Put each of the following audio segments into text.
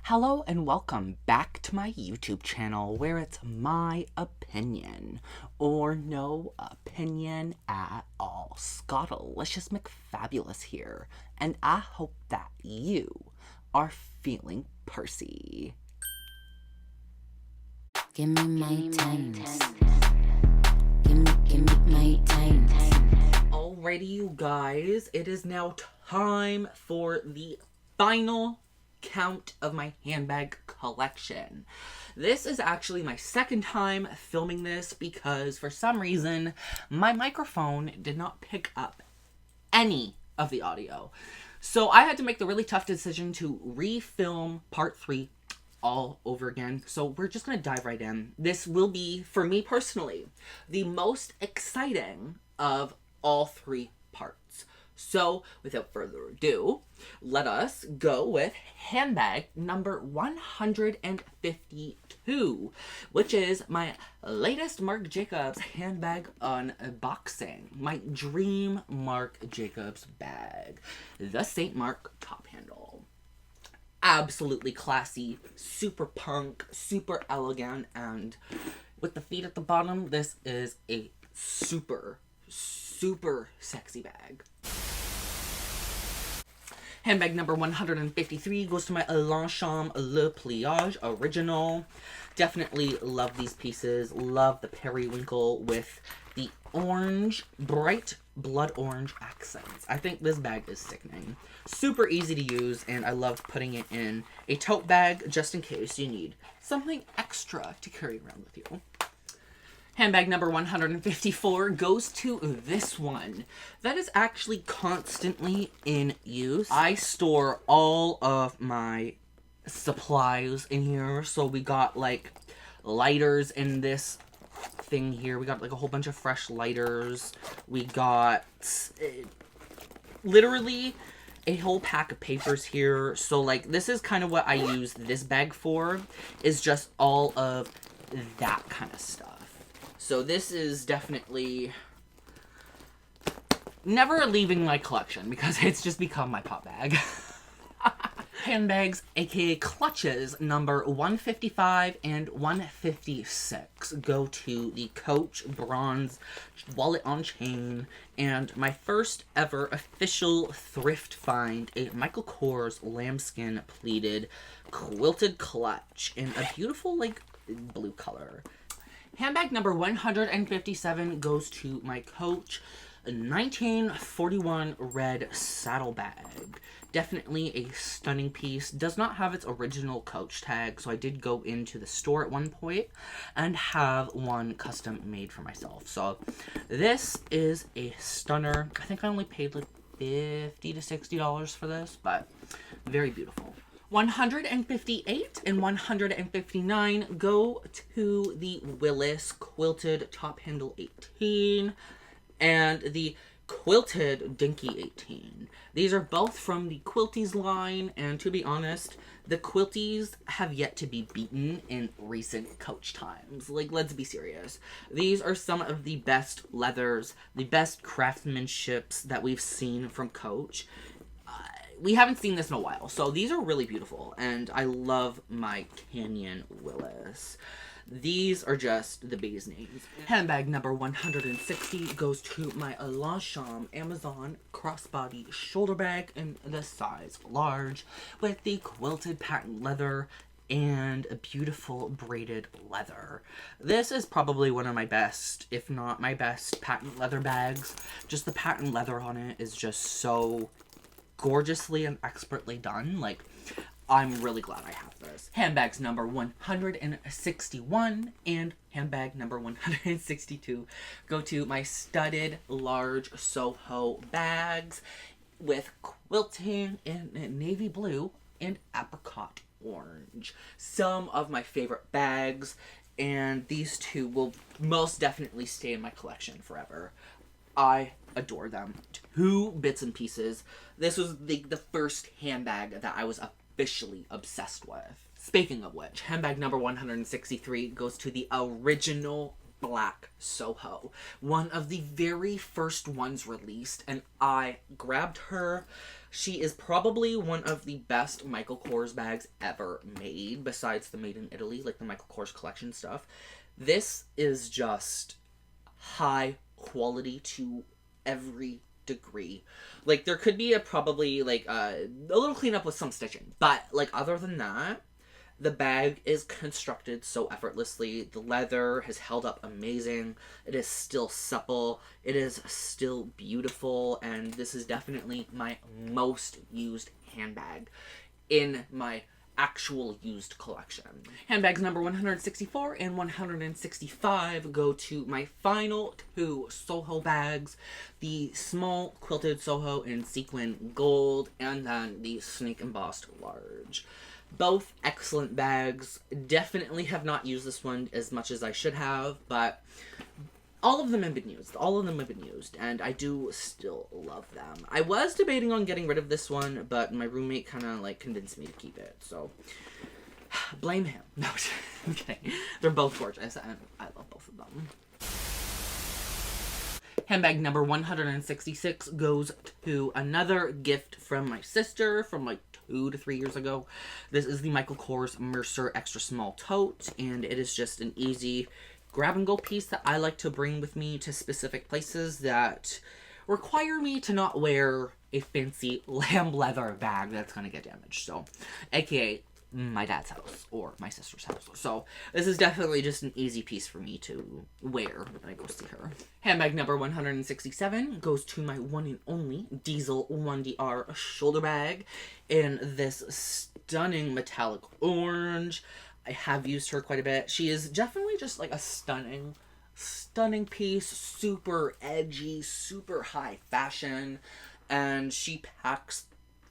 Hello and welcome back to my YouTube channel where it's my opinion or no opinion at all. Scottalicious McFabulous here, and I hope that you are feeling Percy. Give me my times. Give me my times. Alrighty, you guys, it is now time for the final count of my handbag collection. This is actually my second time filming this because for some reason my microphone did not pick up any of the audio. So I had to make the really tough decision to refilm part 3 all over again. So we're just going to dive right in. This will be, for me personally, the most exciting of all 3 parts. So, without further ado, let us go with handbag number 152, which is my latest Marc Jacobs handbag unboxing. My dream Marc Jacobs bag. The St. Marc top handle. Absolutely classy, super punk, super elegant, and with the feet at the bottom, this is a super sexy bag. Handbag number 153 goes to my Longchamp Le Pliage original. Definitely love these pieces. Love the periwinkle with the orange, bright blood orange accents. I think this bag is sickening. Super easy to use, and I love putting it in a tote bag just in case you need something extra to carry around with you. Handbag number 154 goes to this one. That is actually constantly in use. I store all of my supplies in here. So we got like lighters in this thing here. We got like a whole bunch of fresh lighters. We got literally a whole pack of papers here. So like this is kind of what I use this bag for, is just all of that kind of stuff. So this is definitely never leaving my collection because it's just become my pop bag. Handbags, aka clutches, number 155 and 156 go to the Coach bronze wallet on chain, and my first ever official thrift find, a Michael Kors lambskin pleated quilted clutch in a beautiful like blue color. Handbag number 157 goes to my Coach 1941 red saddlebag. Definitely a stunning piece. Does not have its original Coach tag, so I did go into the store at one point and have one custom made for myself. So this is a stunner. I think I only paid like $50 to $60 for this, but very beautiful. 158 and 159 go to the Willis Quilted Top Handle 18 and the Quilted Dinky 18. These are both from the Quilties line, and to be honest, the Quilties have yet to be beaten in recent Coach times. Like, let's be serious. These are some of the best leathers, the best craftsmanships that we've seen from Coach. We haven't seen this in a while, so these are really beautiful, and I love my Canyon Willis. These are just the bee's knees. Handbag number 160 goes to my Longchamp Amazon crossbody shoulder bag in the size large with the quilted patent leather and a beautiful braided leather. This is probably one of my best, if not my best, patent leather bags. Just the patent leather on it is just so gorgeously and expertly done. Like, I'm really glad I have this. Handbags number 161 and handbag number 162 go to my studded large Soho bags with quilting in navy blue and apricot orange. Some of my favorite bags, and these two will most definitely stay in my collection forever. I adore them. 2 bits and pieces. This was the first handbag that I was officially obsessed with. Speaking of which, handbag number 163 goes to the original black Soho. One of the very first ones released, and I grabbed her. She is probably one of the best Michael Kors bags ever made, besides the made in Italy, like the Michael Kors collection stuff. This is just high quality to every degree. Like, there could be probably like a little cleanup with some stitching, but like other than that, the bag is constructed so effortlessly. The leather has held up amazing. It is still supple. It is still beautiful. And this is definitely my most used handbag in my actual used collection. Handbags number 164 and 165 go to my final two Soho bags. The small quilted Soho in sequin gold, and then the snake embossed large. Both excellent bags. Definitely have not used this one as much as I should have, but all of them have been used. All of them have been used, and I do still love them. I was debating on getting rid of this one, but my roommate kind of like convinced me to keep it, so blame him. No, I'm kidding. They're both gorgeous, and I love both of them. Handbag number 166 goes to another gift from my sister from like 2 to 3 years ago. This is the Michael Kors Mercer Extra Small Tote, and it is just an easy grab-and-go piece that I like to bring with me to specific places that require me to not wear a fancy lamb leather bag that's going to get damaged. So, aka my dad's house or my sister's house. So this is definitely just an easy piece for me to wear when I go see her. Handbag number 167 goes to my one and only Diesel 1DR shoulder bag in this stunning metallic orange. I have used her quite a bit. She is definitely just like a stunning piece, super edgy, super high fashion, and she packs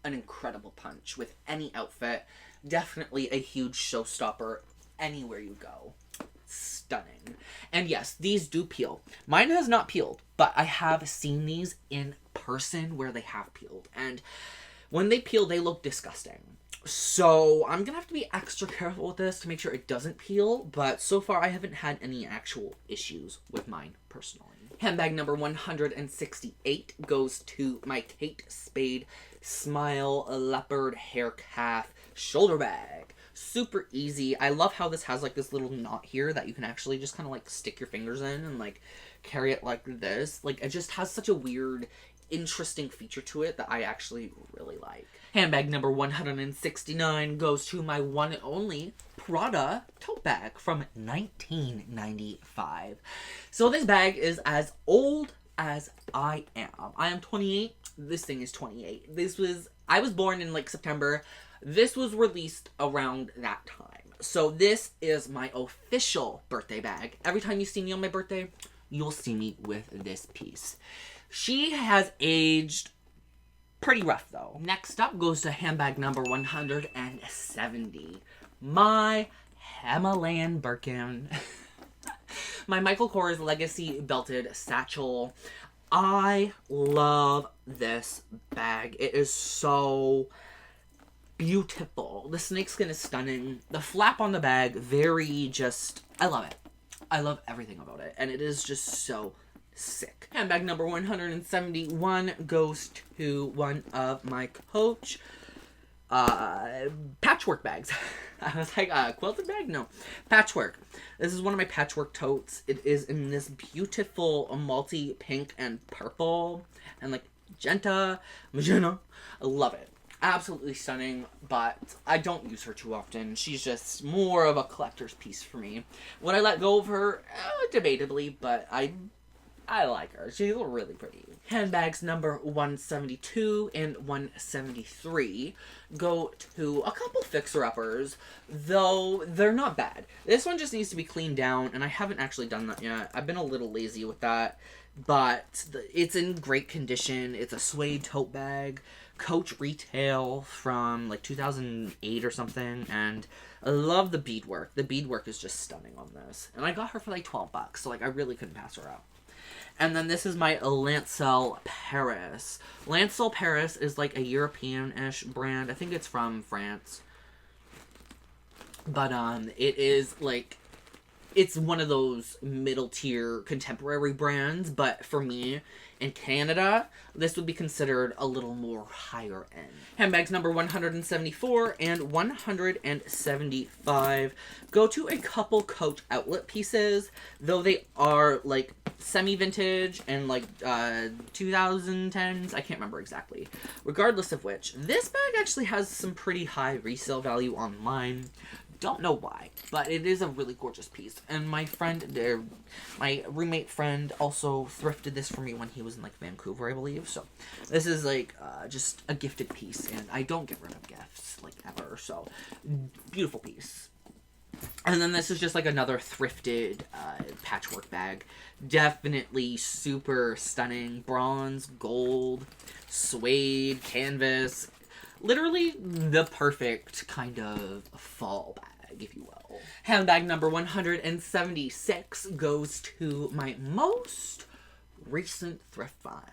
an incredible punch with any outfit. Definitely a huge showstopper anywhere you go. Stunning. And yes, these do peel. Mine has not peeled, but I have seen these in person where they have peeled. And when they peel, they look disgusting. So I'm going to have to be extra careful with this to make sure it doesn't peel. But so far, I haven't had any actual issues with mine personally. Handbag number 168 goes to my Kate Spade Smile Leopard Hair Calf shoulder bag. Super easy. I love how this has like this little knot here that you can actually just kind of like stick your fingers in and like carry it like this. Like, it just has such a weird, interesting feature to it that I actually really like. Handbag number 169 goes to my one and only Prada tote bag from 1995. So this bag is as old as I am. I am 28. This thing is 28. I was born in like September. This was released around that time. So this is my official birthday bag. Every time you see me on my birthday, you'll see me with this piece. She has aged pretty rough though. Next up goes to handbag number 170. My Himalayan Birkin. My Michael Kors Legacy belted satchel. I love this bag. It is so beautiful. The snakeskin is stunning. The flap on the bag, I love it. I love everything about it. And it is just so sick. Handbag number 171 goes to one of my Coach patchwork bags. I was like, quilted bag? No. Patchwork. This is one of my patchwork totes. It is in this beautiful multi pink and purple and like magenta. I love it. Absolutely stunning, but I don't use her too often. She's just more of a collector's piece for me. Would I let go of her? Debatably, but I like her. She's really pretty. Handbags number 172 and 173 go to a couple fixer-uppers, though they're not bad. This one just needs to be cleaned down, and I haven't actually done that yet. I've been a little lazy with that, but it's in great condition. It's a suede tote bag, Coach retail from like 2008 or something, and I love the beadwork. The beadwork is just stunning on this, and I got her for like $12, so like I really couldn't pass her up. And then this is my Lancel Paris. Lancel Paris is like a European-ish brand. I think it's from France. But it is like it's one of those middle tier contemporary brands, but for me, in Canada, this would be considered a little more higher end. Handbags number 174 and 175 go to a couple Coach outlet pieces, though they are like semi-vintage and like 2010s. I can't remember exactly. Regardless of which, this bag actually has some pretty high resale value online. Don't know why, but it is a really gorgeous piece. And my roommate friend also thrifted this for me when he was in like Vancouver, I believe. So this is like just a gifted piece, and I don't get rid of gifts like ever. So beautiful piece. And then this is just like another thrifted patchwork bag. Definitely super stunning. Bronze, gold, suede, canvas. Literally the perfect kind of fall bag, if you will. Handbag number 176 goes to my most recent thrift find.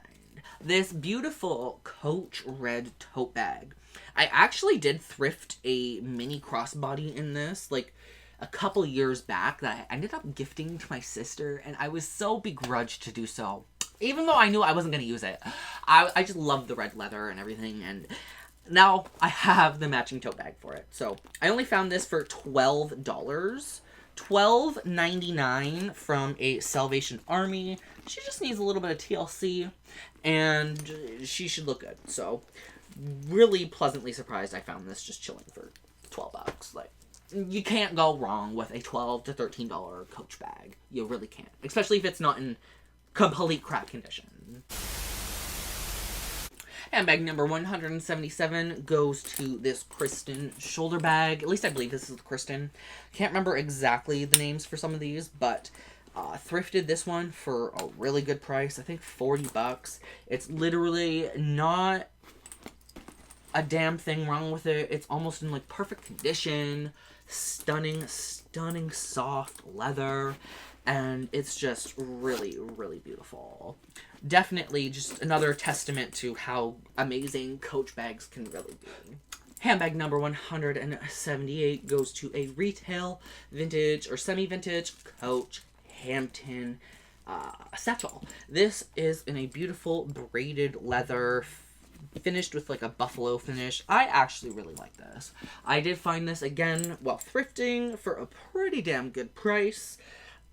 This beautiful Coach red tote bag. I actually did thrift a mini crossbody in this, like, a couple years back that I ended up gifting to my sister, and I was so begrudged to do so. Even though I knew I wasn't going to use it. I just love the red leather and everything, and now I have the matching tote bag for it. So I only found this for $12. $12.99 from a Salvation Army. She just needs a little bit of TLC, and she should look good. So really pleasantly surprised I found this just chilling for $12. Like, you can't go wrong with a $12 to $13 Coach bag. You really can't. Especially if it's not in complete crap condition. Handbag number 177 goes to this Kristen shoulder bag. At least I believe this is the Kristen. Can't remember exactly the names for some of these, but thrifted this one for a really good price. I think $40. It's literally not a damn thing wrong with it. It's almost in like perfect condition. Stunning soft leather. And it's just really, really beautiful. Definitely just another testament to how amazing Coach bags can really be. Handbag number 178 goes to a retail, vintage, or semi-vintage Coach Hampton satchel. This is in a beautiful braided leather, finished with like a buffalo finish. I actually really like this. I did find this again while thrifting for a pretty damn good price.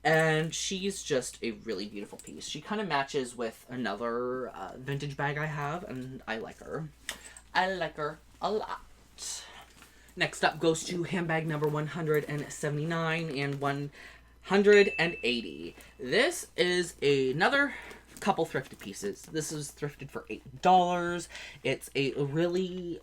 And she's just a really beautiful piece. She kind of matches with another vintage bag I have, and I like her. I like her a lot. Next up goes to handbag number 179 and 180. This is another couple thrifted pieces. This is thrifted for $8. It's a really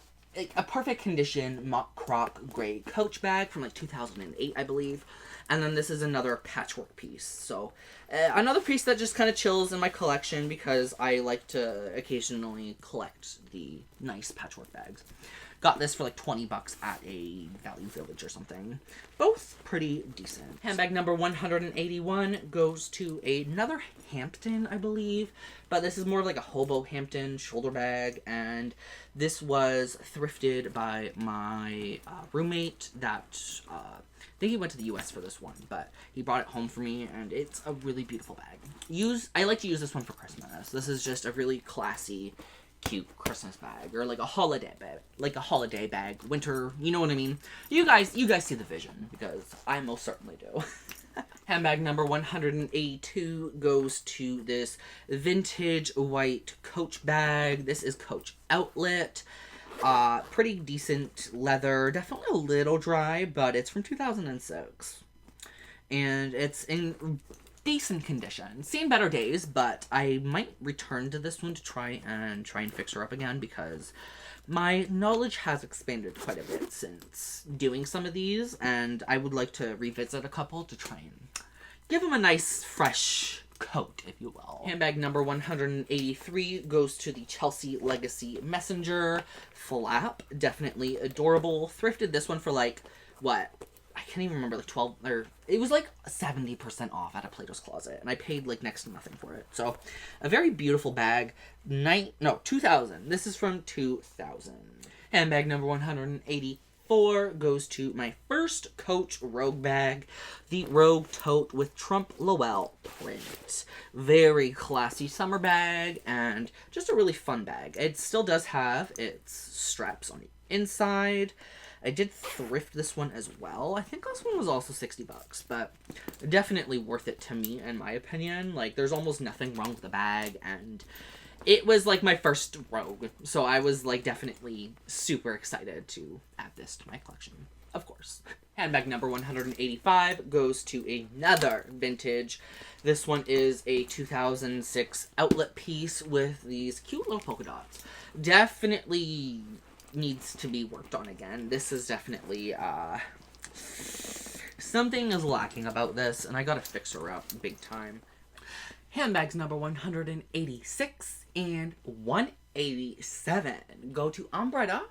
a perfect condition mock crop gray Coach bag from like 2008, I believe. And then this is another patchwork piece. So another piece that just kind of chills in my collection because I like to occasionally collect the nice patchwork bags. Got this for like $20 at a Value Village or something. Both pretty decent. Handbag number 181 goes to another Hampton, I believe. But this is more like a hobo Hampton shoulder bag. And this was thrifted by my roommate that... I think he went to the US for this one, but he brought it home for me, and it's a really beautiful bag. I like to use this one for Christmas. This is just a really classy, cute Christmas bag, or like a holiday bag, winter, you know what I mean? You guys see the vision, because I most certainly do. Handbag number 182 goes to this vintage white Coach bag. This is Coach Outlet. Pretty decent leather, definitely a little dry, but it's from 2006. And it's in decent condition. Seen better days, but I might return to this one to try and fix her up again because my knowledge has expanded quite a bit since doing some of these, and I would like to revisit a couple to try and give them a nice, fresh coat, if you will. Handbag number 183 goes to the Chelsea Legacy Messenger flap. Definitely adorable. Thrifted this one for like, what? I can't even remember, like 12, or it was like 70% off at a Plato's Closet, and I paid like next to nothing for it. So, a very beautiful bag. 2000. This is from 2000. Handbag number 184 4 goes to my first Coach Rogue bag, the Rogue Tote with Trump Lowell print. Very classy summer bag and just a really fun bag. It still does have its straps on the inside. I did thrift this one as well. I think this one was also $60, but definitely worth it to me, in my opinion. Like, there's almost nothing wrong with the bag, and it was, like, my first Rogue, so I was, like, definitely super excited to add this to my collection, of course. Handbag number 185 goes to another vintage. This one is a 2006 outlet piece with these cute little polka dots. Definitely needs to be worked on again. This is definitely, something is lacking about this, and I gotta fix her up big time. Handbags number 186 and 187 go to Umbrella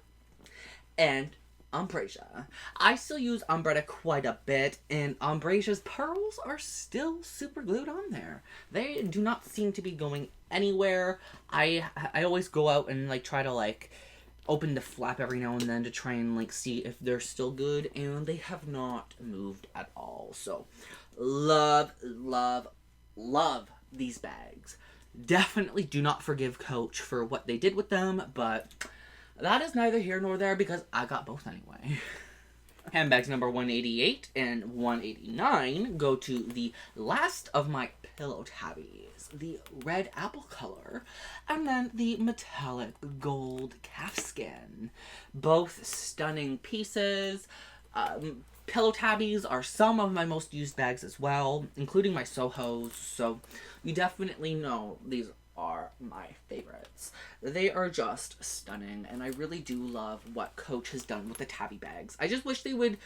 and Ambrasia. I still use Umbrella quite a bit, and Ambrasia's pearls are still super glued on there. They do not seem to be going anywhere. I always go out and, like, try to, like, open the flap every now and then to try and, like, see if they're still good, and they have not moved at all. So, love, love, love these bags. Definitely do not forgive Coach for what they did with them, but that is neither here nor there because I got both anyway. Handbags number 188 and 189 go to the last of my pillow tabbies, the red apple color, and then the metallic gold calfskin. Both stunning pieces. Pillow tabbies are some of my most used bags as well, including my Sohos, so you definitely know these are my favorites. They are just stunning, and I really do love what Coach has done with the tabby bags. I just wish they would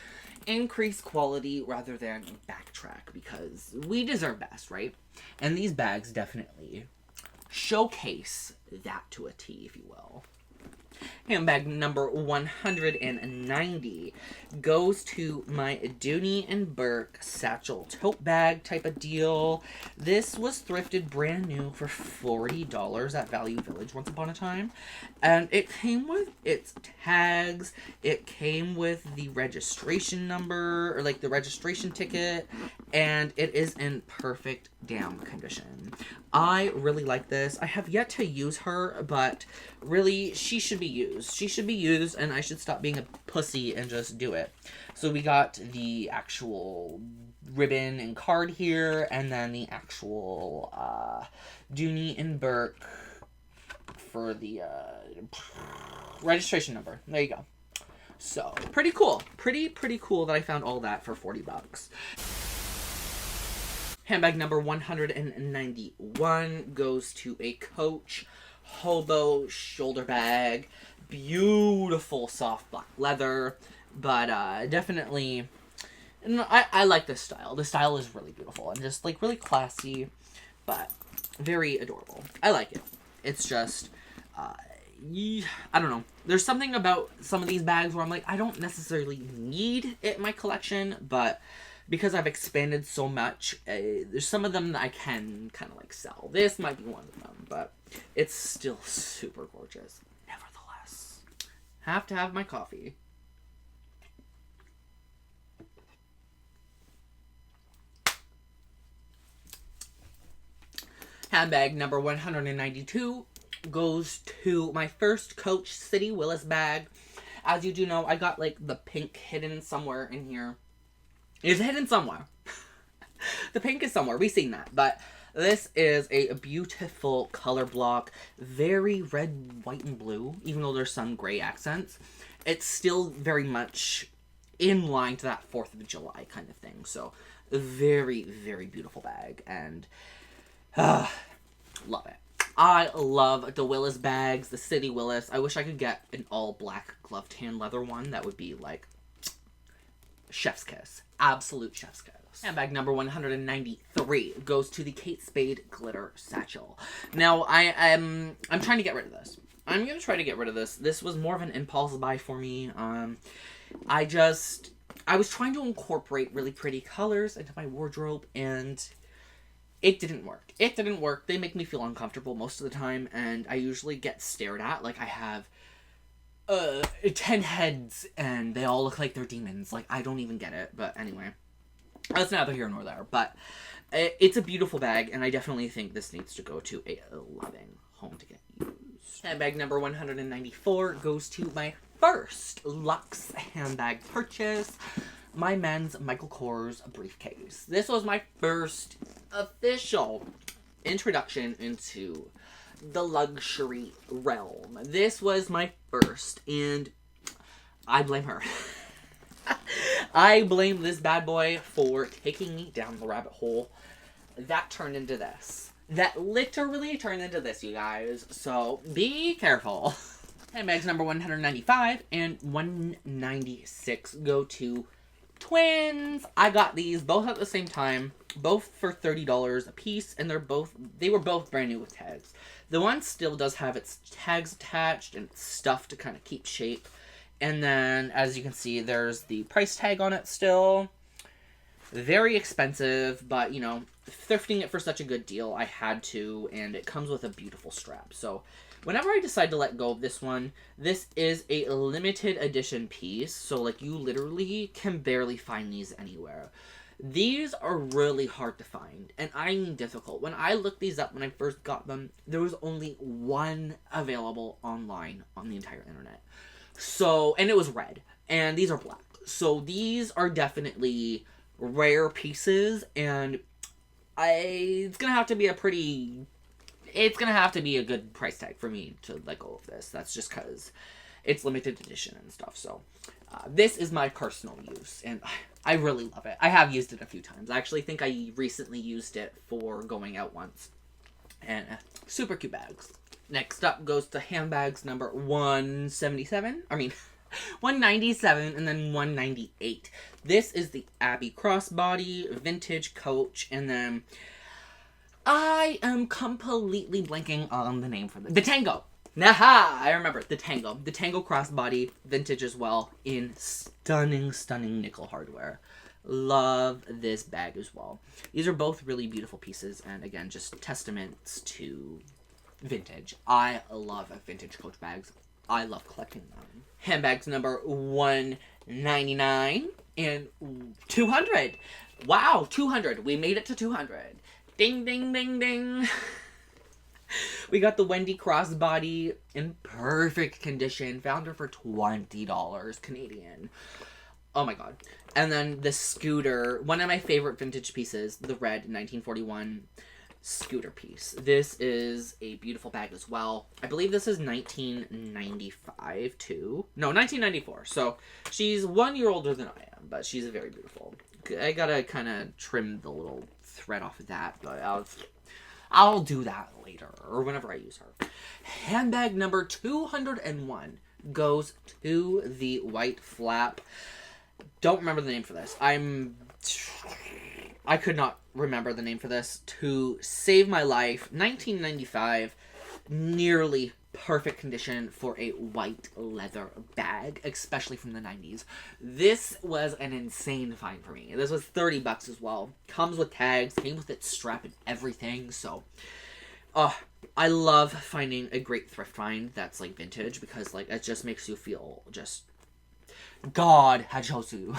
increase quality rather than backtrack, because we deserve best, right? And these bags definitely showcase that to a T, if you will. Handbag number 190 goes to my Dooney and Bourke satchel tote bag type of deal. This was thrifted brand new for $40 at Value Village once upon a time. And it came with its tags. It came with the registration number, or like the registration ticket. And it is in perfect damn condition. I really like this. I have yet to use her, but really, she should be used. She should be used, and I should stop being a pussy and just do it. So we got the actual ribbon and card here, and then the actual Dooney and Bourke for the registration number. There you go. So, pretty cool. Pretty cool that I found all that for $40. Handbag number 191 goes to a Coach hobo shoulder bag. Beautiful soft black leather, but definitely, I like this style. The style is really beautiful and just like really classy, but very adorable. I like it. It's just, I don't know. There's something about some of these bags where I'm like, I don't necessarily need it in my collection, but because I've expanded so much, there's some of them that I can kind of like sell. This might be one of them, but it's still super gorgeous. Nevertheless, have to have my coffee. Handbag number 192 goes to my first Coach City Willis bag. As you do know, I got like the pink hidden somewhere in here. It's hidden somewhere. The pink is somewhere. We've seen that. But this is a beautiful color block. Very red, white, and blue. Even though there's some gray accents. It's still very much in line to that 4th of July kind of thing. So, very, very beautiful bag. And, love it. I love the Willis bags. The City Willis. I wish I could get an all black glove tan leather one. That would be like chef's kiss. Absolute chef's kiss. Handbag number 193 goes to the Kate Spade glitter satchel. Now, I'm trying to get rid of this. I'm going to try to get rid of this. This was more of an impulse buy for me. I was trying to incorporate really pretty colors into my wardrobe, and it didn't work. It didn't work. They make me feel uncomfortable most of the time, and I usually get stared at like I have 10 heads and they all look like they're demons. Like, I don't even get it. But anyway, that's neither here nor there. But it's a beautiful bag, and I definitely think this needs to go to a loving home to get used. Handbag number 194 goes to my first luxe handbag purchase. My men's Michael Kors briefcase. This was my first official introduction into the luxury realm. This was my first, and I blame her. I blame this bad boy for taking me down the rabbit hole that turned into this. That literally turned into this, you guys. So be careful. Handbags number 195 and 196 go to twins. I got these both at the same time, both for $30 a piece, and they were both brand new with tags. The one still does have its tags attached and stuff to kind of keep shape. And then, as you can see, there's the price tag on it still. Very expensive, but, you know, thrifting it for such a good deal, I had to, and it comes with a beautiful strap. So, whenever I decide to let go of this one, this is a limited edition piece, so, like, you literally can barely find these anywhere. These are really hard to find, and I mean difficult. When I looked these up when I first got them, there was only one available online on the entire internet. So, and it was red, and these are black. So these are definitely rare pieces, and it's gonna have to be a good price tag for me to let go of this. That's just because it's limited edition and stuff. So this is my personal use, and I really love it. I have used it a few times. I actually think I recently used it for going out once. And super cute bags. Next up goes to handbags number 197. 197 and then 198. This is the Abbey crossbody, vintage coach, and then I am completely blanking on the name for this. The Tango. Naha! I remember the Tango. The Tango crossbody, vintage as well, in stunning, stunning nickel hardware. Love this bag as well. These are both really beautiful pieces, and again, just testaments to vintage. I love vintage coach bags. I love collecting them. Handbags number 199 and 200. Wow, 200. We made it to 200. Ding, ding, ding, ding. We got the Wendy crossbody in perfect condition. Found her for $20 Canadian. Oh my god. And then the scooter, one of my favorite vintage pieces, the red 1941 scooter piece. This is a beautiful bag as well. I believe this is 1995 too. No, 1994. So she's 1 year older than I am, but she's very beautiful. I gotta kind of trim the little thread off of that, but I'll do that later, or whenever I use her. Handbag number 201 goes to the white flap. Don't remember the name for this. I could not remember the name for this to save my life. 1995, nearly perfect condition for a white leather bag, especially from the 90s. This was an insane find for me. This was $30 as well. Comes with tags, came with its strap and everything. So, I love finding a great thrift find that's like vintage, because like it just makes you feel just God had chose you.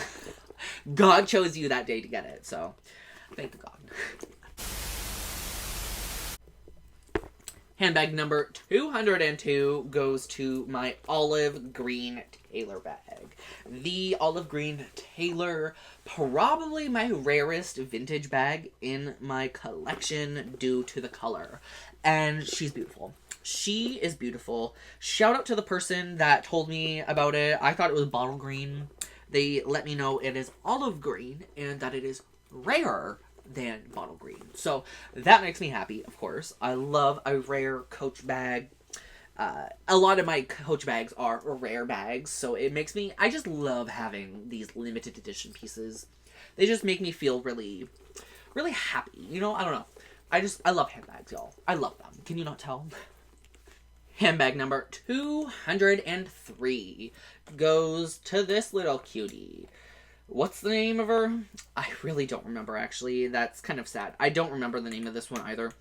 God chose you that day to get it. So, thank God. Handbag number 202 goes to my olive green Taylor bag. The olive green Taylor, probably my rarest vintage bag in my collection due to the color. And she's beautiful. She is beautiful. Shout out to the person that told me about it. I thought it was bottle green. They let me know it is olive green and that it is rarer than bottle green. So that makes me happy, of course. I love a rare Coach bag. A lot of my Coach bags are rare bags, so it makes me, I just love having these limited edition pieces. They just make me feel really, really happy. You know, I don't know. I love handbags, y'all. I love them. Can you not tell? Handbag number 203 goes to this little cutie. What's the name of her? I really don't remember, actually. That's kind of sad. I don't remember the name of this one either.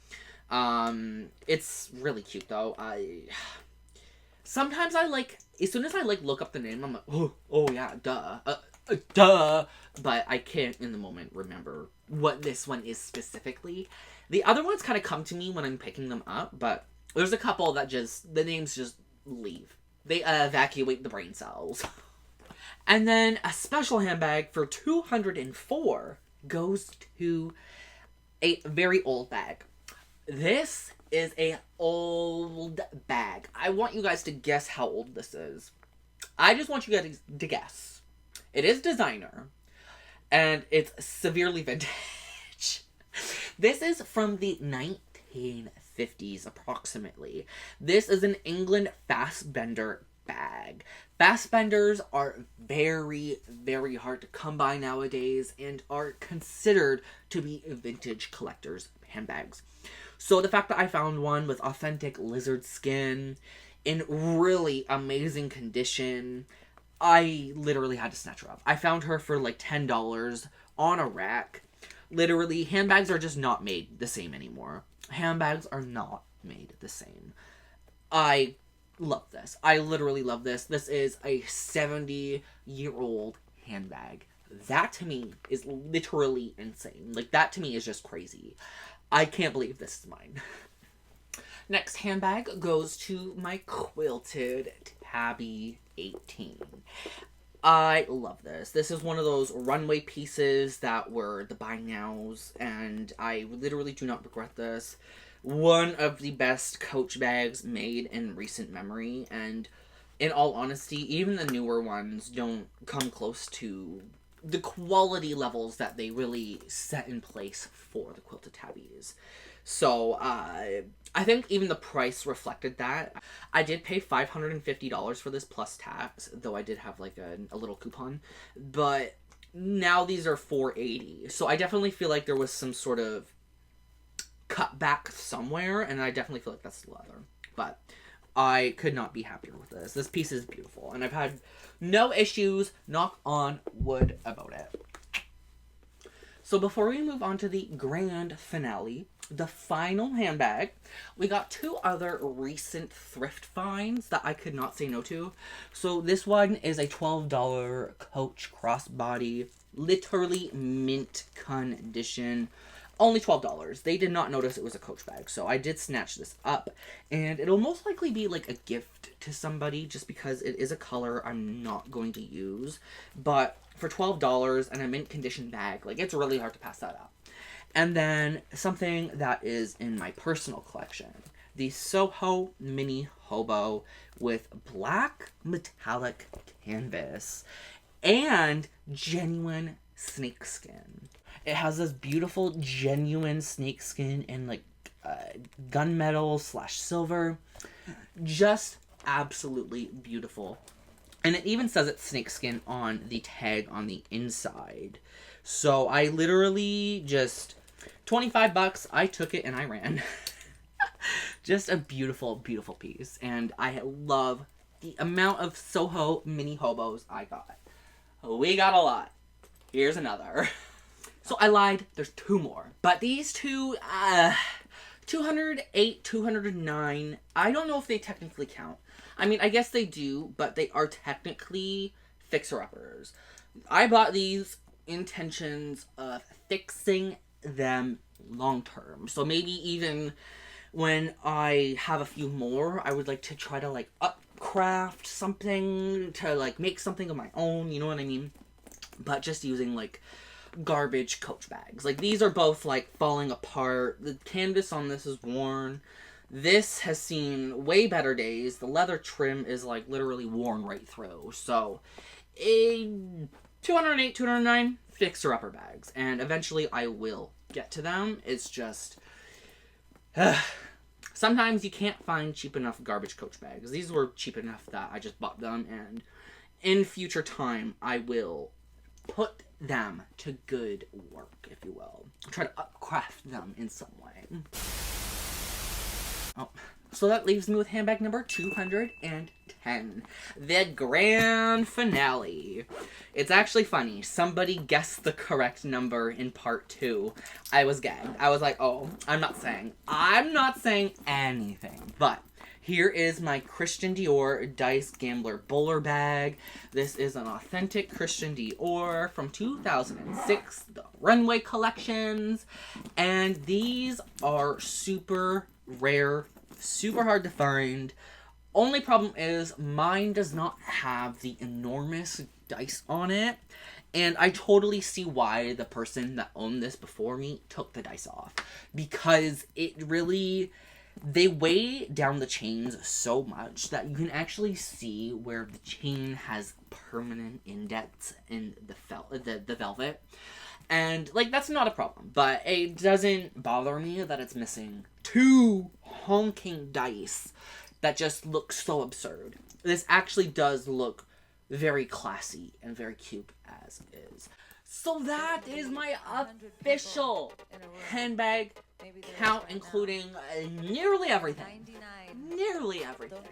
It's really cute, though. sometimes I like, as soon as I like look up the name, I'm like, oh yeah, duh. But I can't in the moment remember what this one is specifically. The other ones kind of come to me when I'm picking them up, but there's a couple that just, the names just leave. They evacuate the brain cells. And then a special handbag for $204 goes to a very old bag. This is a old bag. I want you guys to guess how old this is. I just want you guys to guess. It is designer, and it's severely vintage. This is from the 1950s, approximately. This is an England fastbender bag. Fastbenders are very, very hard to come by nowadays and are considered to be vintage collectors' handbags. So the fact that I found one with authentic lizard skin in really amazing condition, I literally had to snatch her up. I found her for like $10 on a rack. Literally, handbags are just not made the same anymore. Handbags are not made the same. I love this. I literally love this. This is a 70-year-old handbag. That to me is literally insane. Like, that to me is just crazy. I can't believe this is mine. Next handbag goes to my Quilted Tabby 18. I love this. This is one of those runway pieces that were the buy nows, and I literally do not regret this. One of the best Coach bags made in recent memory, and in all honesty, even the newer ones don't come close to the quality levels that they really set in place for the Quilted Tabbies. So, I think even the price reflected that. I did pay $550 for this plus tax, though I did have like a little coupon. But now these are $480. So I definitely feel like there was some sort of cut back somewhere, and I definitely feel like that's leather. But I could not be happier with this. This piece is beautiful, and I've had no issues, knock on wood, about it. So before we move on to the grand finale, the final handbag, we got two other recent thrift finds that I could not say no to. So this one is a $12 Coach crossbody, literally mint condition. Only $12. They did not notice it was a Coach bag, so I did snatch this up. And it'll most likely be like a gift to somebody just because it is a color I'm not going to use. But for $12 and a mint condition bag, like, it's really hard to pass that up. And then something that is in my personal collection, the Soho Mini Hobo with black metallic canvas and genuine snakeskin. It has this beautiful genuine snakeskin in like gunmetal / silver. Just absolutely beautiful. And it even says it's snakeskin on the tag on the inside. So I literally just, $25, I took it and I ran. Just a beautiful, beautiful piece. And I love the amount of Soho mini hobos I got. We got a lot. Here's another. So I lied, there's two more. But these two, 208, 209, I don't know if they technically count. I mean, I guess they do, but they are technically fixer-uppers. I bought these intentions of fixing them long-term. So maybe even when I have a few more, I would like to try to, like, upcraft something, to, like, make something of my own, you know what I mean? But just using, like, garbage Coach bags. Like, these are both, like, falling apart. The canvas on this is worn. This has seen way better days. The leather trim is, like, literally worn right through. So, 208, 209 fixer-upper bags. And eventually I will get to them. It's just, sometimes you can't find cheap enough garbage Coach bags. These were cheap enough that I just bought them. And in future time, I will put them to good work, if you will. Try to upcraft them in some way. Oh, so that leaves me with handbag number 210. The grand finale. It's actually funny. Somebody guessed the correct number in part 2. I was gagged. I was like, oh, I'm not saying anything. But Here is my Christian Dior Dice Gambler Bowler bag. This is an authentic Christian Dior from 2006, the Runway collections. And these are super rare, super hard to find. Only problem is mine does not have the enormous dice on it. And I totally see why the person that owned this before me took the dice off. Because it really... they weigh down the chains so much that you can actually see where the chain has permanent indents in the velvet. And, like, that's not a problem. But it doesn't bother me that it's missing 2 honking dice that just look so absurd. This actually does look very classy and very cute as is. So that is my official handbag count, including nearly everything. Nearly everything.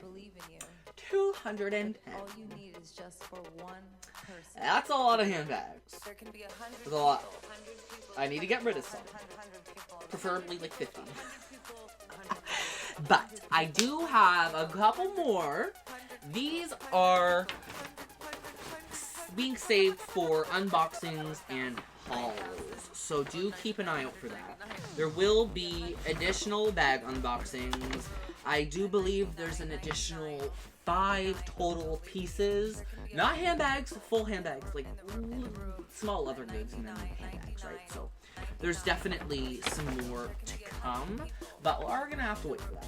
210. All you need is just for one person. That's a lot of handbags. There can be 100 That's a lot. people, 100 people. I need to get rid of some. 100 people. Preferably like 50. 100 people, 100 people. But I do have a couple more. These are being saved for unboxings and hauls, so do keep an eye out for that. There will be additional bag unboxings. I do believe there's an additional 5 total pieces, not handbags, full handbags, like small leather goods and then handbags, right? So there's definitely some more to come, but we are gonna have to wait for that.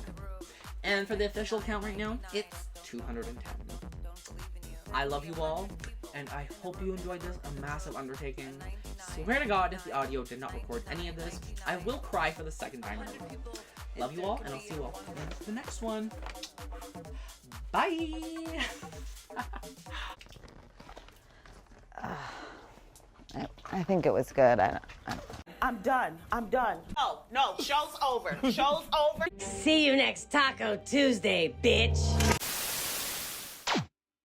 And for the official count right now, it's 210. I love you all, and I hope you enjoyed this, a massive undertaking. Swear to God, if the audio did not record any of this, I will cry for the second time in a row. Love you all, and I'll see you all in the next one. Bye! I think it was good. I'm done. I'm done. No, show's over. Show's over. See you next Taco Tuesday, bitch.